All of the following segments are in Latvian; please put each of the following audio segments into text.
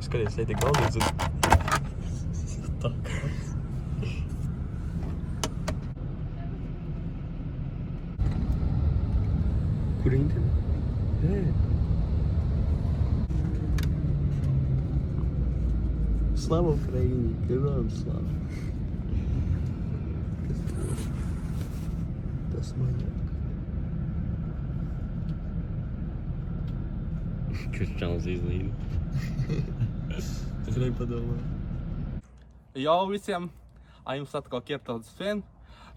skaties, šeit ir galdīts un... Tā kā... Kur internet? Nē. Slava Ukraini, Gerovam slava. Tas manjāk. Kurš čalis izlīd? Tas nepadomā. Jau visiem, jums atkal Kiertautas vien.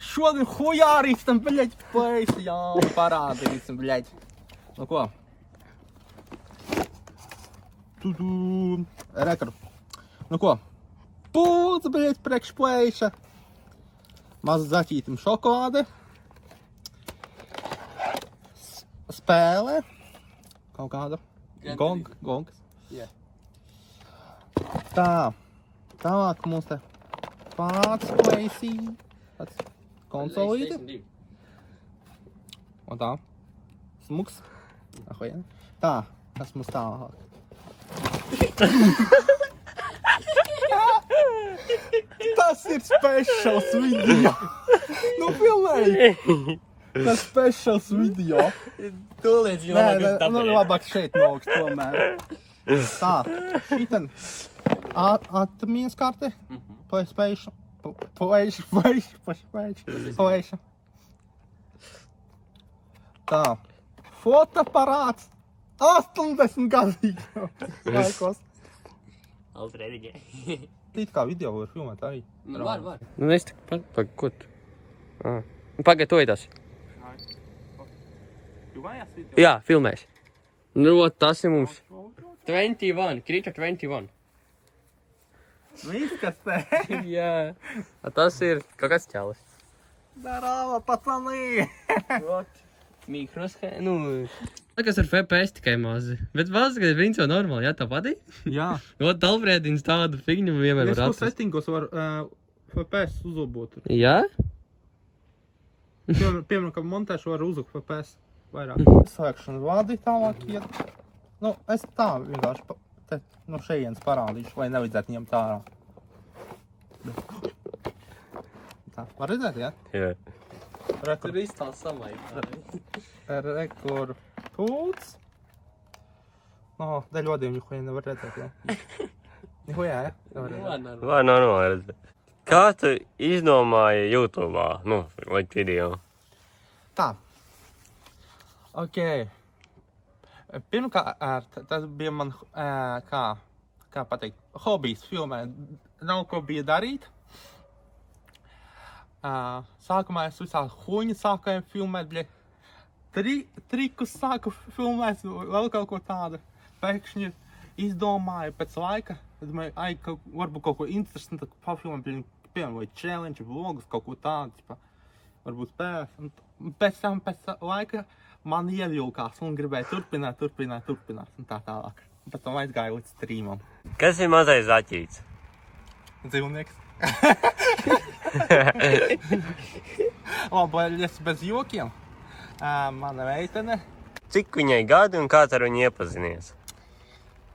Šodien hujārīstam, bļeļ, plēsi, jā, parādīsim, bļeļ. Nu ko? Rekar. Nu ko? Pūds, bļeļ, priekš plēša. Maz zaķītim šokolāde. Spēle. Kaut kāda. Gongas. Yeah. Tā. Tālāk mums te pāds plēsī. Tāds konsolīti. Un tā. Smuks. Ahojien. Tā. Kas mums tālāk? Tas ir specials video. Nu, filmēji. Tas specials video. Tūlīt, jo Nu, labāk šeit nokst tomēr. Tā. Šiten. Atmies karte. Plēša. Tā. Fotoparāts. 80 gadīgi. Laikos. Altrēdiņē. Tīt kā video var filmēt arī. Var. Nu, es tik ko tu? Pagaid, to ir tas. Jā, filmēs. Nu, tas ir mums. 21, Krīča 21. Viss, kas te? Jā. Tas ir kaut kāds ķēlis. Darāva, pacanī! Mikroshē, nu... Tas ar FPS tikai mazi. Bet valsts, kad ir principā normāli, jā, tā patīk? Jā. Ot, Alfrēdins tādu figņu vienmēr var atrast. Settingos var FPS uzlabot. Jā? Piemēram, ka montēšu var uzlikt FPS vairāk. Slēgšana vādi tālāk iet. Nu, es tā vienkārši no šejienes parādīšu, lai nevajadzētu ņemt ārā. Tā, var redzēt, jā? Jā. Rekur. Tur izstāv samaitā. Rekur pūds. No, dēļ vadiem nihuja nevar redzēt, jā? Nihuja, jā? Nevar redzēt. Var normāli redzēt. Kā tu izdomāji YouTube'ā, nu, likt video? Tā. Ok. Pirmkārt, tas bija man, kā pateikt, hobijs filmēt. Nav ko bija darīt. Sākumā es visā huņu sākajiem filmēt, bļa. Trikus sāku filmēt, vēl kaut ko tādu. Pēkšņi izdomāju pēc laika. Es domāju, varbūt kaut ko interesantu pafilmēt, bļa, piemēram, vai challenge, vlogus, kaut ko tādu, varbūt spēles. Un pēc laika man ievilkās un gribēja turpināt, un tā tālāk. Un pēc tam aizgāju līdz streamam. Kas ir mazais zaķīts? Dzīvnieks. Labi, es bez jokiem. Mana meitene. Cik viņai gadi un kā ar viņu iepazinies?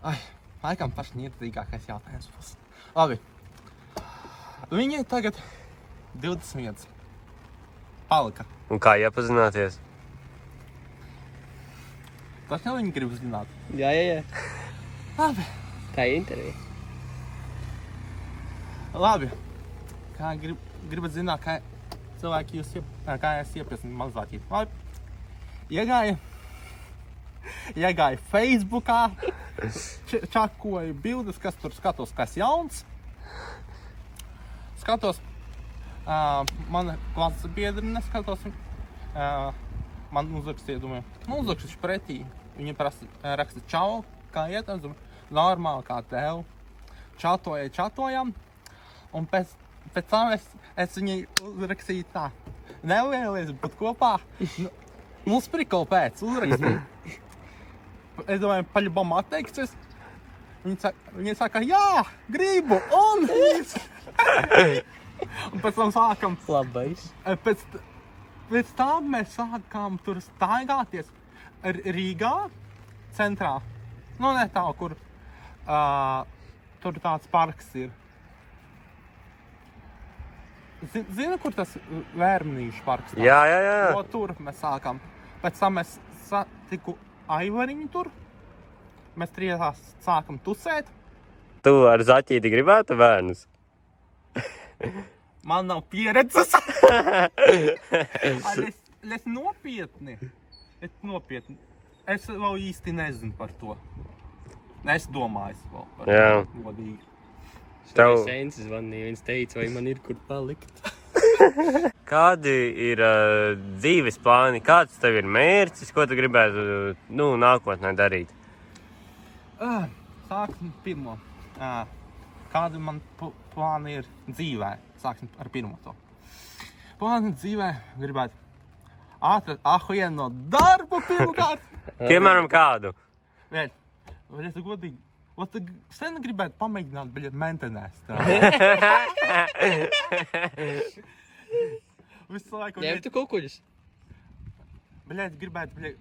Ai, laikam paši niecīgākais jautājums būs. Labi. Viņai tagad 21. Palika. Un kā iepazināties? Tas jau viņi grib zināt. Jā. Labi. Tā ir intervija. Labi. Kā gribat zināt, kā cilvēki kā es iepazinu mazāķīt. Labi. Iegāju Facebookā, čakoju bildes, kas tur skatos, kas jauns. Skatos, mana klases biedri neskatos. Man uzrakstīja, domāju, uzrakstīšu pretī. Viņa raksta čau, kā iet, es domāju, normāli kā tev. Čatojam, un pēc tam es viņai uzrakstīju tā. Nevēlies būt kopā? Mums prikol pēc uzrakstīju. Es domāju, paļabam atteiksies. Viņa saka, jā, gribu, un un pēc tam sākam. Labais. Pēc tam mēs sākām tur staigāties Rīgā, centrā. Nu, ne tā, kur tur tāds parks ir. Zini, kur tas Vērmnīšu parks? Jā. To tur mēs sākām. Pēc tam mēs satiku Aivariņu tur. Mēs trijās sākam tusēt. Tu ar Zaķīti gribētu bērnus? Man nav pieredzes. Es nopietni. Es vēl īsti nezinu par to. Es domāju vēl par to godīgi. Tev... Sēns zvanīja, viņš teica, vai man ir kur palikt. Kādi ir dzīves plāni? Kāds tev ir mērķis? Ko tu gribētu nākotnē darīt? Sāksim pirmo. Kādi man plāni ir dzīvē? Sāksim ar pirmo to. Plāni dzīvē gribētu atrast ahuienu darbu pirmkārt. Piemēram, kādu? Vēl es godīgi. Sen gribētu pamēģināt, bet mentenēs. Visu laiku... Ņemtu kukuļus. Bļēt, gribētu,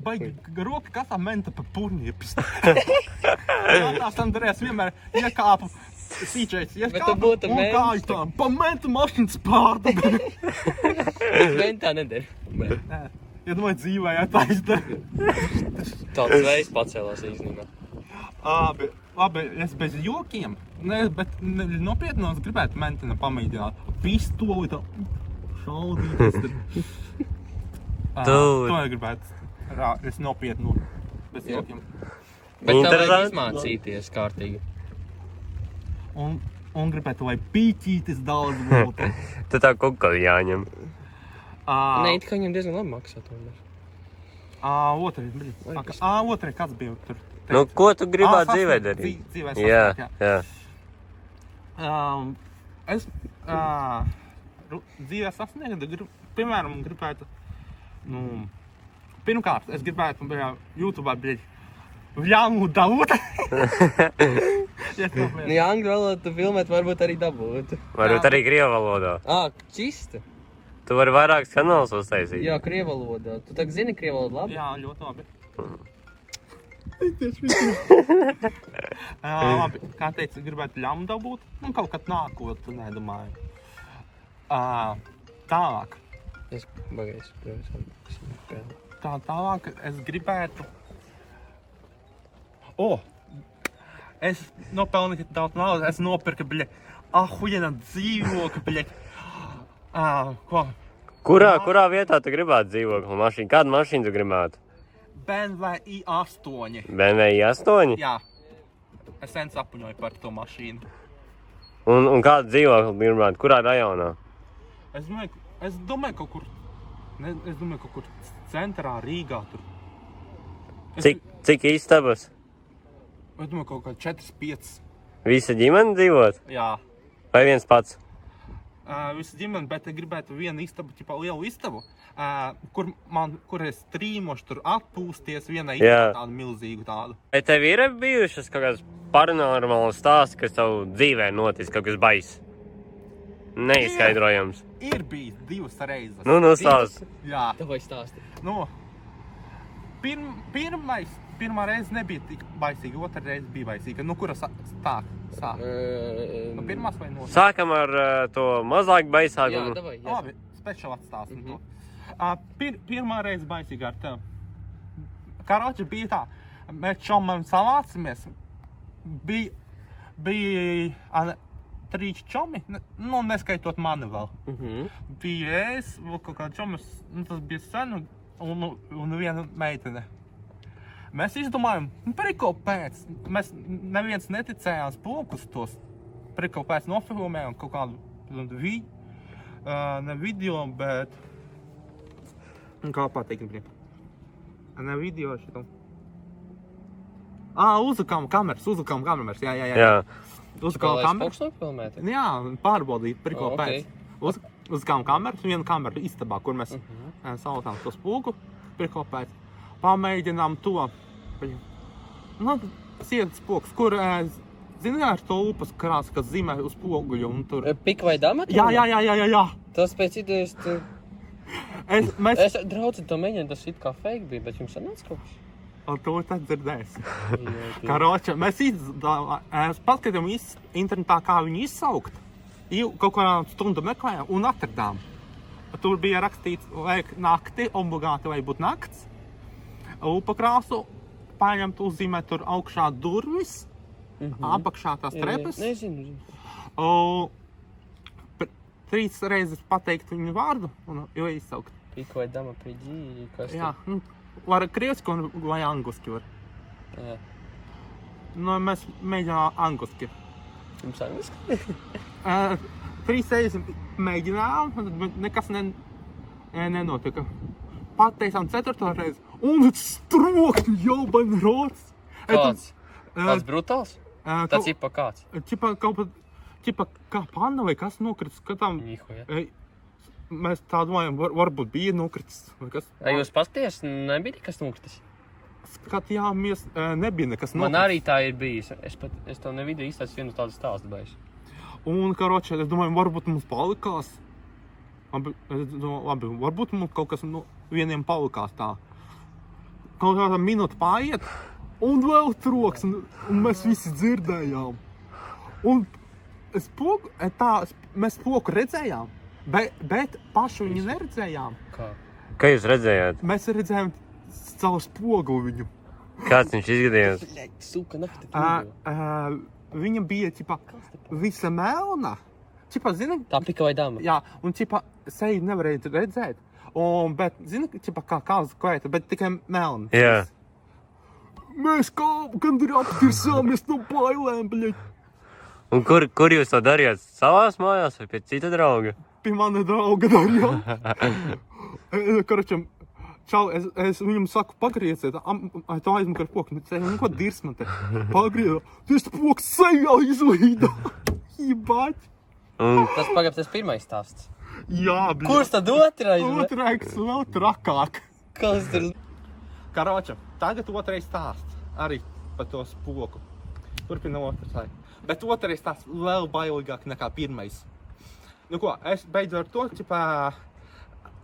baigi roka kasā menta pa purniepis. Tās Andrēs vienmēr iekāpu sīčēs, iekāpu un kāju tām. Pa menta mašīnas pārdu. Mentā nedara. Ja domāju, dzīvē, ja tā izdara. Tāds veids pacēlās īstenībā. Labi, es bez jokiem, bet nopietnos gribētu mentina pamēģināt. Pistoli tā šaudīties. To gribētu. Es nopietnu, bez jokiem. Bet tā vajag izmācīties kārtīgi. Un gribētu, lai pīķītis daudz būtu. Tu tā kukali jāņem. Nē, it kā viņam diezgan labi maksā tomēr. Otrai, kāds bija tur? Nu, ko tu gribētu dzīvē darīt? Dzīvē sasniegt, jā. Es dzīvē sasniegt, piemēram, gribētu, pirmkārt, es gribētu YouTubā vļāmu dabūt. Ja angļu valodu tu filmēt, varbūt arī dabūtu. Varbūt arī krievu valodā. Čista. Tu vari vairākus kanālus uztaisīt. Jā, krievu valodā. Tu tak zini krievu valodu labi? Jā, ļoti labi. Labi, kā teicu, gribētu ļamu dabūt, kaut kad nākot, nedomāju. Tālāk. Es bagaisu. Tālāk es gribētu... Es nopelnīju daudz naudas, es nopirku, ahuiena dzīvokli, ko? Kurā vietā tu gribētu dzīvokli mašīnu? Kādu mašīnu tu gribētu? BMW i8. BMW i8? Jā. Es sen sapņoju par to mašīnu. Un kādu dzīvokli gribētu? Kurā rajonā? Es domāju kaut kur centrā Rīgā tur. Cik istabas? Es domāju kaut kā 4-5. Visa ģimene dzīvot? Jā. Vai viens pats? Visa ģimene, bet gribētu vienu istabu, lielu istabu, kur es strīmošu tur atpūsties, vienai istabu tādu milzīgu tādu. Vai tev ir bijušas kaut kāds paranormāls stāsts, kas tavu dzīvē noticis, kaut kas baiss? Neizskaidrojams. Ir bijis 2 reizes. Nu, stāst. Jā. Tev vai stāsti? Pirmā reize nebija tik baisīga, otra reize bija baisīga. Kura sāk? Pirmās vai no? Sākam ar to mazāk baisāku. Jā, davai. Labi, speciāli atstāsim to. Pirmā reize baisīga ar tev. Karoči bija tā, mēs čomam savācamies. Bija 3 čomi, neskaitot mani vēl. Bija es, vēl kaut kā čomas, tas bija sen, un viena meitene. Mēs izdomājam, priko pēc, mēs neviens neticējās pulkus tos, priko pēc nofilmējām kaut kādu ne video, bet... Kā pateikt, ne video šito. Uzlikām kameras, jā. Uzlikām kameras. Jā, pārbaudīt, priko pēc. Uzlikām kameras, vienu kameru istabā, kur mēs sautām to spulku, priko pēc. Pamēģinām to. Sietas spoks, kur, zini, ar to upas krāsu, kas zīmē uz poguļu un tur. Pika vai dama? Jā. Tas pēc idejas tu... Es Draudzene to mēģināju, tas it kā fake bija, bet jums sanāca kaut kas? Un to tad dzirdēsi. Karoča, mēs paskatījām internetā, kā viņu izsaukt. Kaut kādā stundu meklējām un atradām. Tur bija rakstīts, vajag nakti, obligāti vai būt nakts. Upakrāsu paņemt, uzzīmēt tur augšā durvis, apakšā tās trepas. Nezinu. 3 reizes pateikt viņu vārdu, jo izsaukt. Piko dama priģī, kas Jā, var krieviski vai angliski var. Jā. Mēs mēģinām angliski. Jums angliski? 3 reizes mēģinājām, bet nekas nenotika. Pateicām 4. reizi, un strokni jau man rots. Kāds? Kāds brutāls? Tas ir pa kāds? Ķipa kā panna vai kas nokritis, skatām. Nihoja. Mēs tā domājam, varbūt bija nokritis vai kas. Vai jūs paskaties, nebija nekas nokritis? Skatījāmies, nebija nekas nokritis. Man arī tā ir bijis. Es to ne video izstāstu vienu tādu stāstu baišu. Un, karoče, es domāju, varbūt mums palikās. Labi, varbūt mums kaut kas vieniem palikās tā. Kaut kādā minūte pāriet, un vēl troks, un mēs visi dzirdējām. Un mēs spoku redzējām, bet pašu viņu neredzējām. Kā jūs redzējāt? Mēs redzējām caur spogu viņu. Kāds viņš izgadījās? Suka, nakti kūdo. Viņa bija, visa melna. Zini? Tā pika vai dama? Jā, un, seju nevarēja redzēt. Bet, zini, kā kāza kvēta, bet tikai melna. Jā. Mēs gandrīz aptirsāmies no bailēm, bļaļ. Un kur jūs to darījāt? Savās mājās vai pie cita drauga? Pie mana drauga darījām. Karočam, čau, es viņam saku, pagrieciet, to aizmukar poku, ko dirs man te. Pagriezā, tas poks sejā izlīdā. Jibāķi. Tas pirmais stāsts. Jā, bļaļ. Kurš tad otrais? Otrais vēl trakāk. Kas tur? Karočam, tagad otrais stāsts. Arī par to spoku. Turpina otrais. Bet otrais stāsts vēl bailīgāk nekā pirmais. Es beidzu ar to,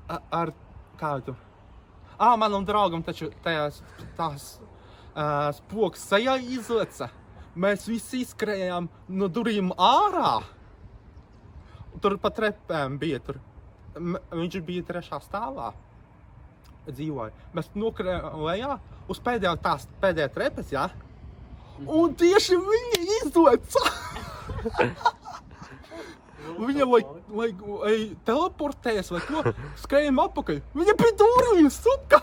ar kādu. Manam draugam taču tās spoks sejā izleca. Mēs visi izskrējām no durvīm ārā. Tur pa trepēm bija tur. Viņš bija 3. stāvā. Dzīvoja. Mēs nokrējām lejā uz pēdējā trepes, jā? Un tieši viņa izleca. Viņa vai teleportējas vai ko, skrējam apakaļ. Viņa pie durvīm suka.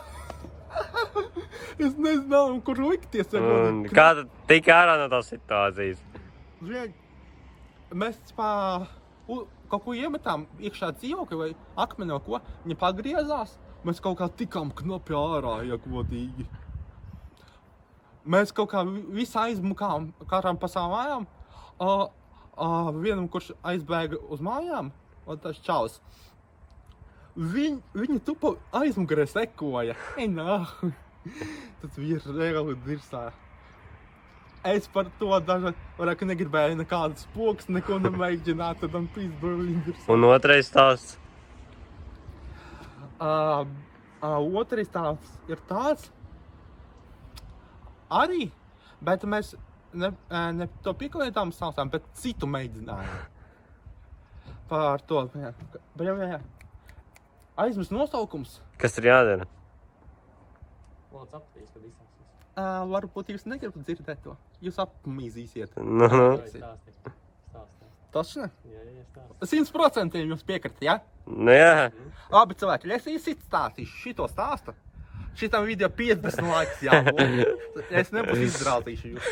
Es nezinu, kur likties. Kā tu tiki ārā no tās situācijas? Mēs kaut ko iemetām iekšā dzīvokļa vai akmeni vai ko. Viņa pagriezās. Mēs kaut kā tikām knapi ārā, ja godīgi. Mēs kaut kā visi aizmukām katram pa savām mājām. Vienam, kurš aizbēga uz mājām, tas čaus. Viņi tupa aizmugarē sekoja. Tas vīrs reāli dirsāja. Es par to vairāk negribēju nekādas spoks, neko nemēģināt, tad man pīzdoju viņi dirsāja. Un otrais stāsts? Otrais stāsts ir tāds, arī, bet mēs ne to pikolētām stāstām, bet citu mēģinājām. Par to, jā. Aizmirst nosaukums. Kas tur jādara? Lūdzu aptīs, kad izsāksies. Varbūt jūs negribat dzirdēt to. Jūs apmīzīsiet. Stāsti. Tačne? Jā, stāsti. 100% jums piekrit, jā? Jā. Labi, cilvēki, es īsti stāstīšu šito stāstu. Šitam video 50 laiks jābūt. Es nebūšu izdraudīšu jūs.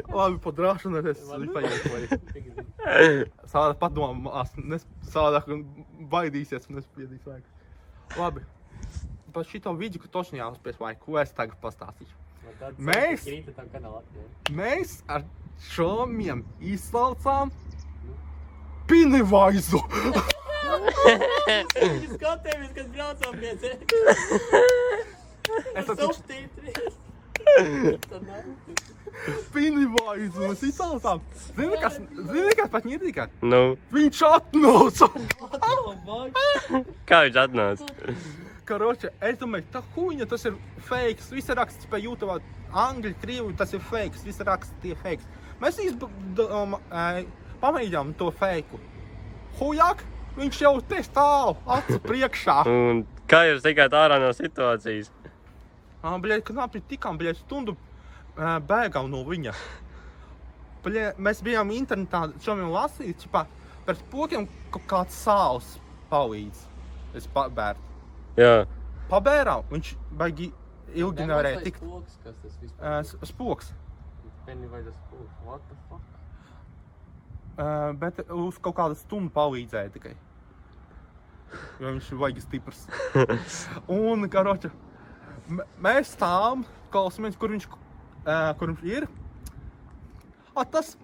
Labi, podrāšana, es paiekoju. Savādāk padomās, savādāk baidīsies un nespiedīs vajag. Labi, par šito video, ka točni jāuzspies vajag, ko es tagad pastāstīšu. Mēs ar šomiem izslaucām Pennywise. Skatēmies, kad braucām pie tevi. Es Pennywise mēs izslaucām. Zini, kas pat ņirdīgāk? Viņš atnāca. Kā viņš atnāca? karoče, es domāju, tā huņa, tas ir fakes. Visi raksts pa YouTube, angļu, krievu, tas ir fakes. Visi raksts tie fakes. Mēs pamēģinām to feiku. Hujak, viņš jau te stāv, acu priekšā. Un kā jūs tikāt ārā no situācijas? Bļaļ, knapi tikām, bļaļ, stundu bēgām no viņa. Bļaļ, mēs bijām internetā, šodien lasīt, čipa, pēc pokiem kaut kāds sāls palīdz. Es pabērt. Jā. Pabērām, viņš baigi ilgi nevarēja tikt. Spoks, kas tas vispār? Spoks. Pennywise spoks, what the fuck? Bet uz kaut kādu stundu palīdzēja tikai. Jo viņš ir baigi stiprs. Un, karoče, mēs stāvam, klausamies, kur viņš ir. Tas...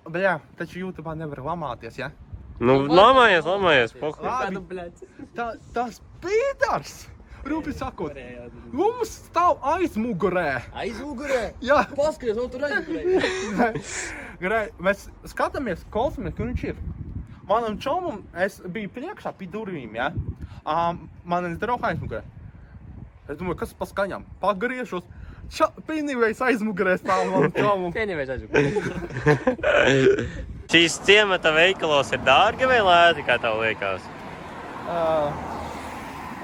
Bet jā, taču YouTube'ā nevar lamāties, ja? Nu, lamājies, pohu. Labi, tas Pīters, rūpi sakot, mums stāv aizmugurē. Aizmugurē? Jā. Paskaties, vēl tur aizmugurē. Grai, mēs skatāmies, klausamies, kur viņš ir. Manam čomam, es biju priekšā pie durvīm, ja? Man draugs aizmugurē. Es domāju, kas pa skaņām? Pagriežos. Pennywise aizmugurē stāv manam čomam. Pennywise aizmugurē. Šīs ciemata veikalos ir dārgi vai lēti, kā tev liekas?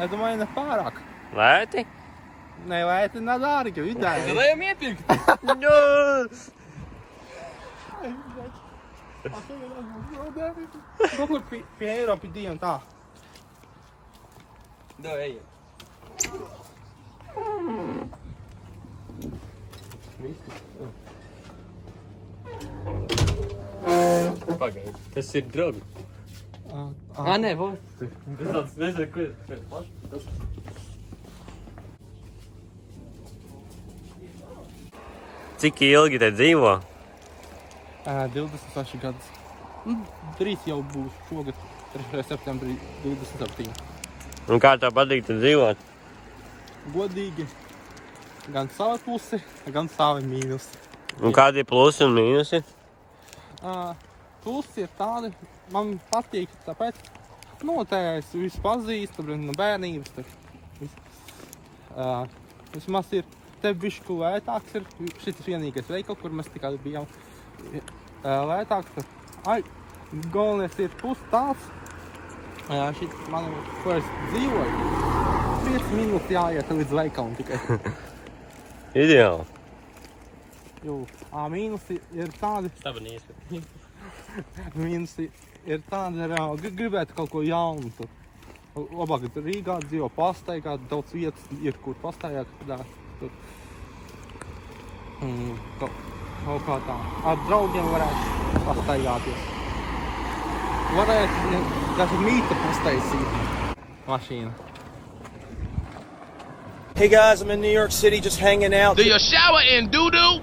Es domāju, ne pārāk. Lēti? Ne lēti, ne dārgi, vidēji. Tad ejam iepirkt. Kaut kur pie Eiropi dienu tā. Da, ejam. Pagaid, tas ir draugi. Nē, vod. Tas tāds nezinu, ko ir plašs. Cik ilgi te dzīvo? 26 gadus. Drīz jau būs šogad, 3. septembrī 27. Un kā tev patīk te dzīvot? Godīgi. Gan sava pusi, gan savi mīnusi. Un kādi ir plusi un mīnusi? Plusi ir tādi, man patīk, tāpēc, te es visu pazīstu, no bērnības. Vismaz ir, te bišķi lētāks ir, šitas vienīgais veikals, kur mēs tikai bijām lētāks. Galvenais ir pusi tāds, šitas man, ko es dzīvoju, 5 minūtes jāiet līdz veikalam tikai. Ideāli. Mīnusi ir tādi, mīnusi ir tādi, gribētu kaut ko jaunu. Labāk Rīgā dzīvo pastaigā, daudz vietas ir, kur pastaigāt. Kaut kā tā. Ar draugiem varētu pastaigāties. Varētu, daži mīta pastaisīt mašīnu. Hey guys, I'm in New York City just hanging out. Do you shower in doo-doo?